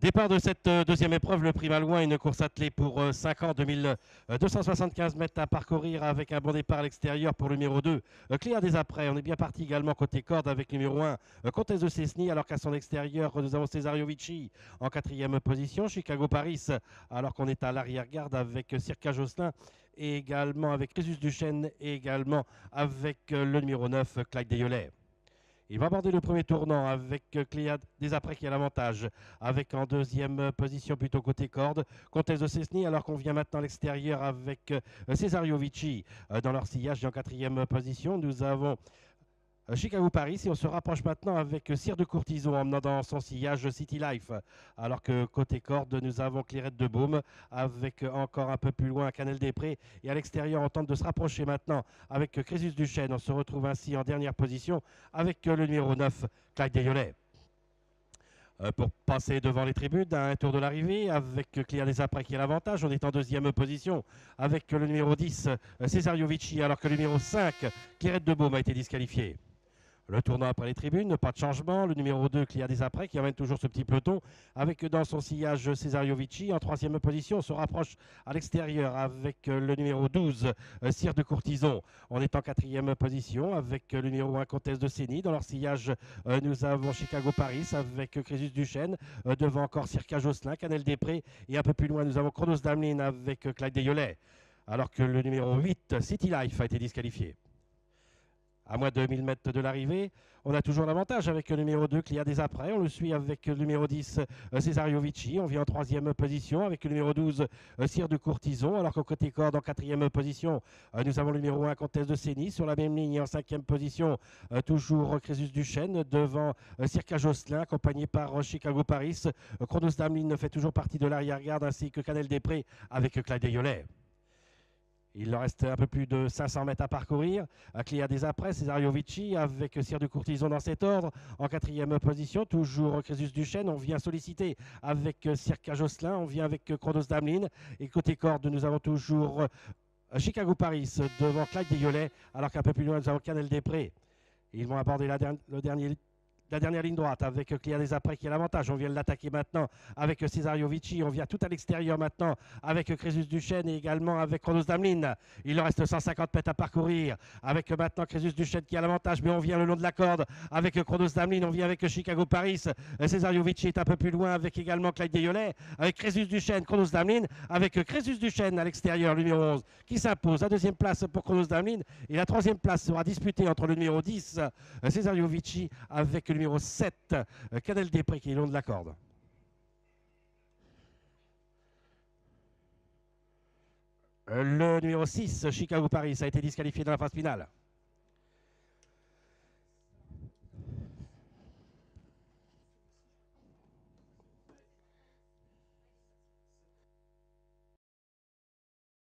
Départ de cette deuxième épreuve, le prix Malouin, une course attelée pour 5 ans, 2275 mètres à parcourir avec un bon départ à l'extérieur pour le numéro 2, Cléa Desaprès. On est bien parti également côté corde avec numéro 1, Comtesse de Cessny, alors qu'à son extérieur, nous avons Cesario Vici en quatrième position, Chicago Paris, alors qu'on est à l'arrière-garde avec Circa Josselin et également avec Crésus Duchesne et également avec le numéro 9, Clyde Desyolet. Il va aborder le premier tournant avec Cléa Desaprès qui a l'avantage, avec en deuxième position plutôt côté corde, Comtesse de Cessny, alors qu'on vient maintenant à l'extérieur avec Cesario Vici dans leur sillage. Et en quatrième position, nous avons Chicago Paris, et on se rapproche maintenant avec Cire de Courtison emmenant dans son sillage City Life, alors que côté corde nous avons Clairette de Baume avec encore un peu plus loin Canel des Prés, et à l'extérieur on tente de se rapprocher maintenant avec Crésus Duchesne. On se retrouve ainsi en dernière position avec le numéro 9 Clyde Desyolet. Pour passer devant les tribunes, un tour de l'arrivée avec Cléa Desaprès qui a l'avantage. On est en deuxième position avec le numéro 10 Cesario Vici, alors que le numéro 5 Clairette de Baume a été disqualifié. Le tournant après les tribunes, pas de changement. Le numéro 2, Cléa Desaprès, qui amène toujours ce petit peloton, avec dans son sillage Cesario Vici. En troisième position, on se rapproche à l'extérieur avec le numéro 12, Cire de Courtison. On est en quatrième position avec le numéro 1, Comtesse de Cessny. Dans leur sillage, nous avons Chicago Paris avec Crésus Duchesne. Devant encore Circa Josselin, Canel des Prés. Et un peu plus loin, nous avons Chronos Damelin avec Clyde Desyolet. Alors que le numéro 8, City Life, a été disqualifié. À moins de 1000 mètres de l'arrivée, on a toujours l'avantage avec le numéro 2, Cléa Desaprès. On le suit avec le numéro 10, Cesario Vici. On vient en troisième position avec le numéro 12, Cire de Courtison. Alors qu'au côté corde, en quatrième position, nous avons le numéro 1, Comtesse de Cessny. Sur la même ligne, et en cinquième position, toujours Crésus Duchesne. Devant Circa Josselin, accompagné par Chicago Paris. Chronos Damelin fait toujours partie de l'arrière-garde, ainsi que Canel des Prés avec Clyde Desyolet. Il leur reste un peu plus de 500 mètres à parcourir. Cléa Desaprès, Cesario Vici avec Cire de Courtison dans cet ordre. En quatrième position, toujours Crésus Duchesne. On vient solliciter avec Circa Josselin. On vient avec Chronos Damelin. Et côté corde, nous avons toujours Chicago Paris devant Clyde Desyolet. Alors qu'un peu plus loin, nous avons Canel des Prés. Ils vont aborder la dernière ligne droite avec Cléa Desaprès qui a l'avantage. On vient de l'attaquer maintenant avec Cesario Vici. On vient tout à l'extérieur maintenant avec Crésus Duchesne et également avec Chronos Damelin. Il leur reste 150 mètres à parcourir avec maintenant Crésus Duchesne qui a l'avantage, mais on vient le long de la corde avec Chronos Damelin. On vient avec Chicago Paris. Cesario Vici est un peu plus loin avec également Clyde Desyolet, avec Crésus Duchesne, Chronos Damelin, avec Crésus Duchesne à l'extérieur, numéro 11, qui s'impose. La deuxième place pour Chronos Damelin et la troisième place sera disputée entre le numéro 10, Cesario Vici, avec le numéro 7, Canel des Prés qui est long de la corde. Le numéro 6, Chicago Paris, a été disqualifié dans la phase finale.